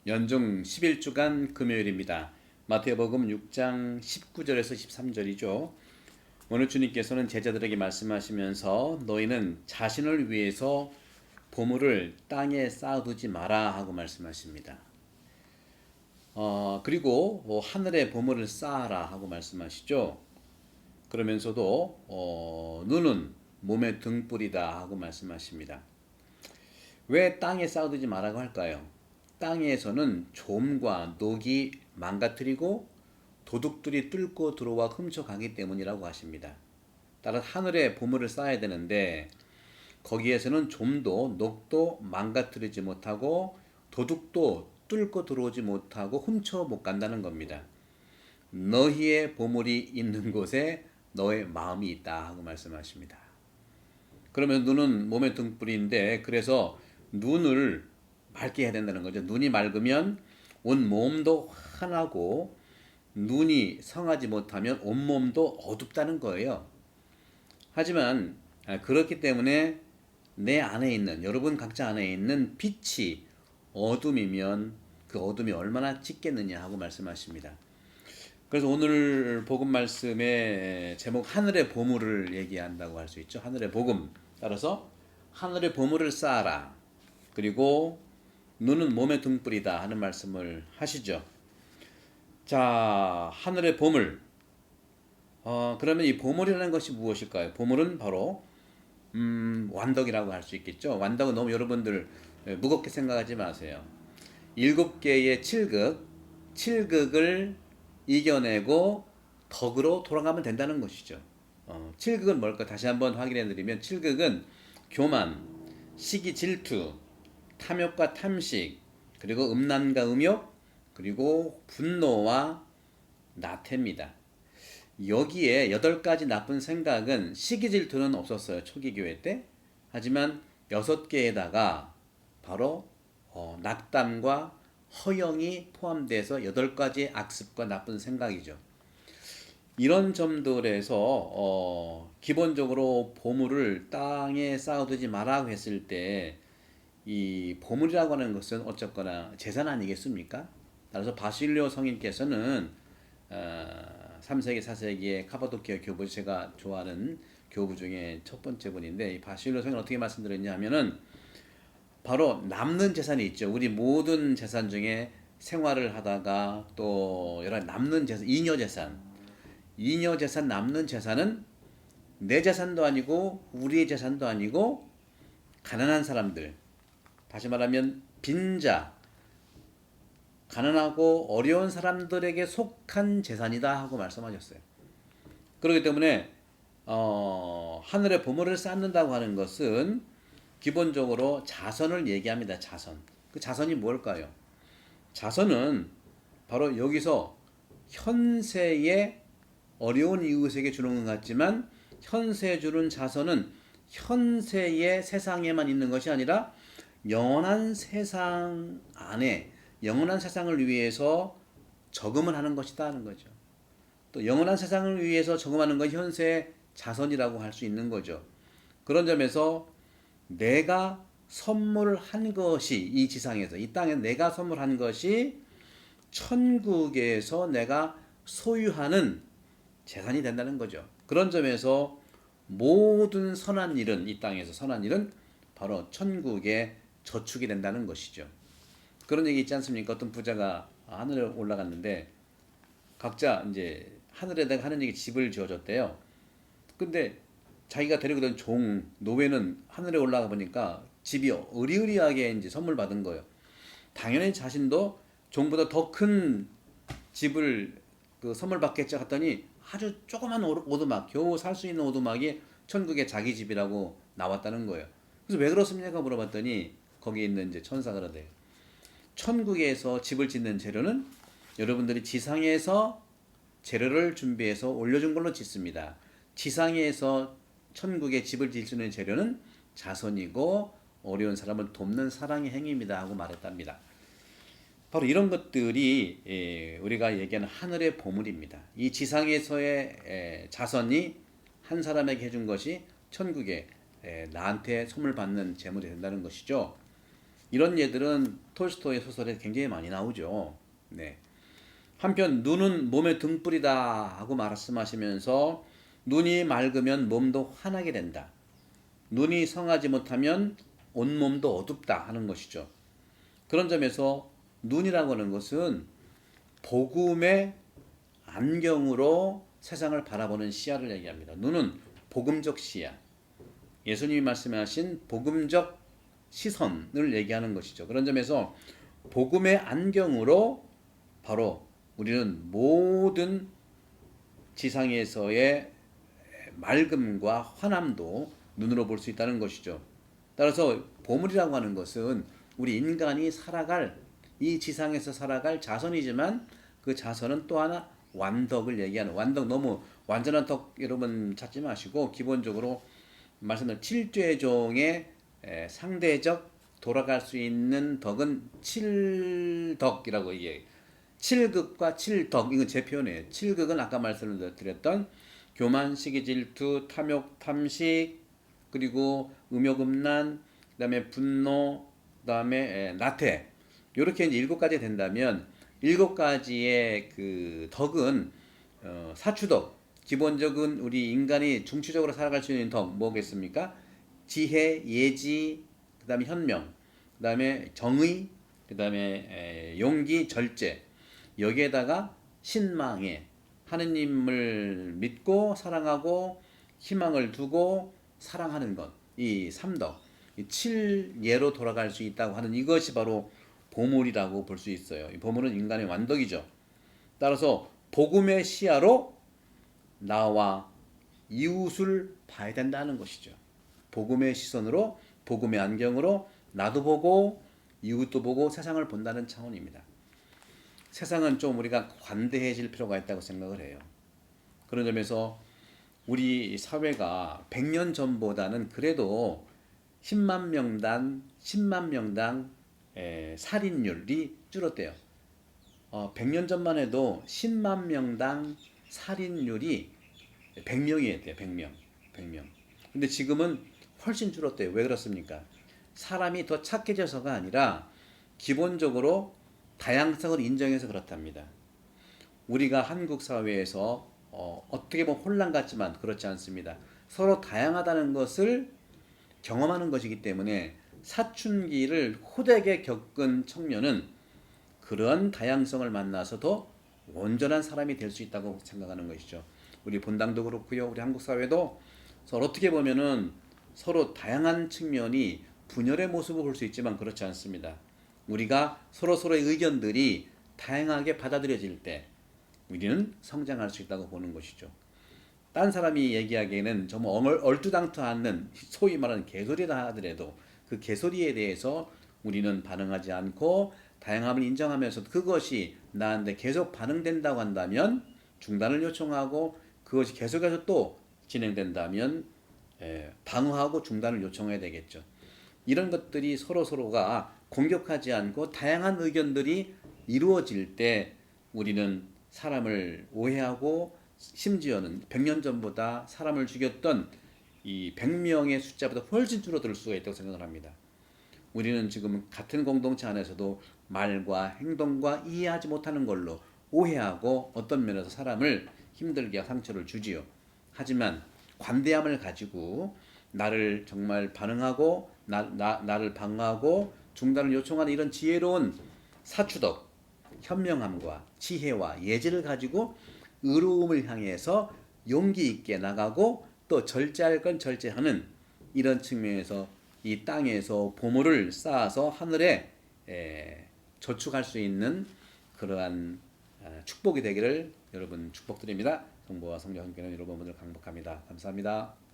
연중 11주간 금요일입니다. 마태복음 6장 19절에서 13절이죠. 오늘 주님께서는 제자들에게 말씀하시면서 너희는 자신을 위해서 보물을 땅에 쌓아두지 마라 하고 말씀하십니다. 그리고 하늘에 보물을 쌓아라 하고 말씀하시죠. 그러면서도 눈은 몸의 등불이다 하고 말씀하십니다. 왜 땅에 쌓아두지 말라고 할까요? 땅에서는 좀과 녹이 망가뜨리고 도둑들이 뚫고 들어와 훔쳐가기 때문이라고 하십니다. 따라 하늘에 보물을 쌓아야 되는데 거기에서는 좀도 녹도 망가뜨리지 못하고 도둑도 뚫고 들어오지 못하고 훔쳐 못 간다는 겁니다. 너희의 보물이 있는 곳에 너의 마음이 있다 하고 말씀하십니다. 그러면 눈은 몸의 등불인데 그래서 눈을 맑게 해야 된다는 거죠. 눈이 맑으면 온 몸도 환하고 눈이 성하지 못하면 온 몸도 어둡다는 거예요. 하지만 그렇기 때문에 내 안에 있는 여러분 각자 안에 있는 빛이 어둠이면 그 어둠이 얼마나 짙겠느냐 하고 말씀하십니다. 그래서 오늘 복음 말씀의 제목 하늘의 보물을 얘기한다고 할 수 있죠. 하늘의 복음. 따라서 하늘의 보물을 쌓아라. 그리고 눈은 몸의 등불이다 하는 말씀을 하시죠. 자, 하늘의 보물. 그러면 이 보물이라는 것이 무엇일까요? 보물은 바로 완덕이라고 할 수 있겠죠. 완덕은 너무 여러분들 무겁게 생각하지 마세요. 7개의 칠극을 이겨내고 덕으로 돌아가면 된다는 것이죠. 7극은 뭘까? 다시 한번 확인해 드리면 7극은 교만, 시기 질투, 탐욕과 탐식, 그리고 음란과 음욕, 그리고 분노와 나태입니다. 여기에 8가지 나쁜 생각은 시기 질투는 없었어요. 초기 교회 때. 하지만 6개에다가 바로 낙담과 허영이 포함돼서 8가지 악습과 나쁜 생각이죠. 이런 점들에서 기본적으로 보물을 땅에 쌓아두지 말라고 했을 때 이 보물이라고 하는 것은 어쨌거나 재산 아니겠습니까? 따라서 바실리오 성인께서는 3세기 4세기의 카바도키아 교부, 제가 좋아하는 교부 중에 첫 번째 분인데 이 바실리오 성인 어떻게 말씀드렸냐 하면은 바로 남는 재산이 있죠. 우리 모든 재산 중에 생활을 하다가 또 여러 남는 재산, 잉여 재산, 남는 재산은 내 재산도 아니고 우리의 재산도 아니고 가난한 사람들, 다시 말하면 빈자, 가난하고 어려운 사람들에게 속한 재산이다 하고 말씀하셨어요. 그렇기 때문에 하늘의 보물을 쌓는다고 하는 것은 기본적으로 자선을 얘기합니다. 자선. 그 자선이 뭘까요? 자선은 바로 여기서 현세의 어려운 이웃에게 주는 것 같지만 현세에 주는 자선은 현세의 세상에만 있는 것이 아니라 영원한 세상 안에 영원한 세상을 위해서 저금을 하는 것이다 하는 거죠. 또 영원한 세상을 위해서 저금하는 건 현세의 자선이라고 할 수 있는 거죠. 그런 점에서 내가 선물한 것이 이 지상에서 이 땅에 내가 선물한 것이 천국에서 내가 소유하는 재산이 된다는 거죠. 그런 점에서 모든 선한 일은 이 땅에서 선한 일은 바로 천국의 저축이 된다는 것이죠. 그런 얘기 있지 않습니까? 어떤 부자가 하늘에 올라갔는데 각자 이제 하늘에다가 하느님께 집을 지어줬대요. 근데 자기가 데리고 온 노예는 하늘에 올라가 보니까 집이 으리으리하게 이제 선물 받은 거예요. 당연히 자신도 종보다 더 큰 집을 선물 받겠죠 했더니 아주 조그만 오두막, 겨우 살 수 있는 오두막이 천국의 자기 집이라고 나왔다는 거예요. 그래서 왜 그렇습니까? 물어봤더니 거기에 있는 이제 천사가 그러대요. 천국에서 집을 짓는 재료는 여러분들이 지상에서 재료를 준비해서 올려준 걸로 짓습니다. 지상에서 천국에 집을 지을 수 있는 재료는 자선이고 어려운 사람을 돕는 사랑의 행위입니다 하고 말했답니다. 바로 이런 것들이 우리가 얘기하는 하늘의 보물입니다. 이 지상에서의 자선이 한 사람에게 해준 것이 천국에 나한테 선물 받는 재물이 된다는 것이죠. 이런 예들은 톨스토이의 소설에 굉장히 많이 나오죠. 네. 한편 눈은 몸의 등불이다 하고 말씀하시면서 눈이 맑으면 몸도 환하게 된다. 눈이 성하지 못하면 온몸도 어둡다 하는 것이죠. 그런 점에서 눈이라고 하는 것은 복음의 안경으로 세상을 바라보는 시야를 얘기합니다. 눈은 복음적 시야, 예수님이 말씀하신 복음적 시선을 얘기하는 것이죠. 그런 점에서 복음의 안경으로 바로 우리는 모든 지상에서의 맑음과 환함도 눈으로 볼 수 있다는 것이죠. 따라서 보물이라고 하는 것은 우리 인간이 살아갈 이 지상에서 살아갈 자선이지만 그 자선은 또 하나 완덕을 얘기하는 완덕 너무 완전한 덕 여러분 찾지 마시고 기본적으로 말씀드린 칠죄종의 상대적 돌아갈 수 있는 덕은 칠덕이라고 얘기해요. 칠극과 칠덕 이건 제 표현이에요. 칠극은 아까 말씀드렸던 교만, 시기, 질투, 탐욕, 탐식 그리고 음욕음란 그다음에 분노 그다음에 나태 이렇게 이제 일곱 가지 된다면 일곱 가지의 그 덕은 사추덕 기본적인 우리 인간이 중추적으로 살아갈 수 있는 덕 뭐겠습니까? 지혜, 예지, 그다음에 현명, 그다음에 정의, 그다음에 용기, 절제. 여기에다가 신망에 하느님을 믿고 사랑하고 희망을 두고 사랑하는 것. 이 삼덕. 이 칠예로 돌아갈 수 있다고 하는 이것이 바로 보물이라고 볼 수 있어요. 이 보물은 인간의 완덕이죠. 따라서 복음의 시야로 나와 이웃을 봐야 된다는 것이죠. 복음의 시선으로 복음의 안경으로 나도 보고 이웃도 보고 세상을 본다는 차원입니다. 세상은 좀 우리가 관대해질 필요가 있다고 생각을 해요. 그런 점에서 우리 사회가 100년 전보다는 그래도 10만 명당 살인율이 줄었대요. 100년 전만 해도 10만 명당 살인율이 100명이었대요. 100명. 100명. 근데 지금은 훨씬 줄었대요. 왜 그렇습니까? 사람이 더 착해져서가 아니라 기본적으로 다양성을 인정해서 그렇답니다. 우리가 한국 사회에서 어떻게 보면 혼란 같지만 그렇지 않습니다. 서로 다양하다는 것을 경험하는 것이기 때문에 사춘기를 호되게 겪은 청년은 그런 다양성을 만나서 더 온전한 사람이 될 수 있다고 생각하는 것이죠. 우리 본당도 그렇고요. 우리 한국 사회도 서로 어떻게 보면은 서로 다양한 측면이 분열의 모습을 볼 수 있지만 그렇지 않습니다. 우리가 서로의 의견들이 다양하게 받아들여질 때 우리는 성장할 수 있다고 보는 것이죠. 딴 사람이 얘기하기에는 정말 얼토당토 않는 소위 말하는 개소리다 하더라도 그 개소리에 대해서 우리는 반응하지 않고 다양함을 인정하면서 그것이 나한테 계속 반응된다고 한다면 중단을 요청하고 그것이 계속해서 또 진행된다면 방어하고 중단을 요청해야 되겠죠. 이런 것들이 서로가 공격하지 않고 다양한 의견들이 이루어질 때 우리는 사람을 오해하고 심지어는 100년 전보다 사람을 죽였던 이 100명의 숫자보다 훨씬 줄어들 수가 있다고 생각을 합니다. 우리는 지금 같은 공동체 안에서도 말과 행동과 이해하지 못하는 걸로 오해하고 어떤 면에서 사람을 힘들게 상처를 주지요. 하지만 관대함을 가지고 나를 정말 반응하고 나를 방어하고 중단을 요청하는 이런 지혜로운 사추덕, 현명함과 지혜와 예지를 가지고 의로움을 향해서 용기 있게 나가고 또 절제할 건 절제하는 이런 측면에서 이 땅에서 보물을 쌓아서 하늘에 저축할 수 있는 그러한 축복이 되기를 여러분 축복드립니다. 성부와 성령 함께는 여러분을 강복합니다. 감사합니다.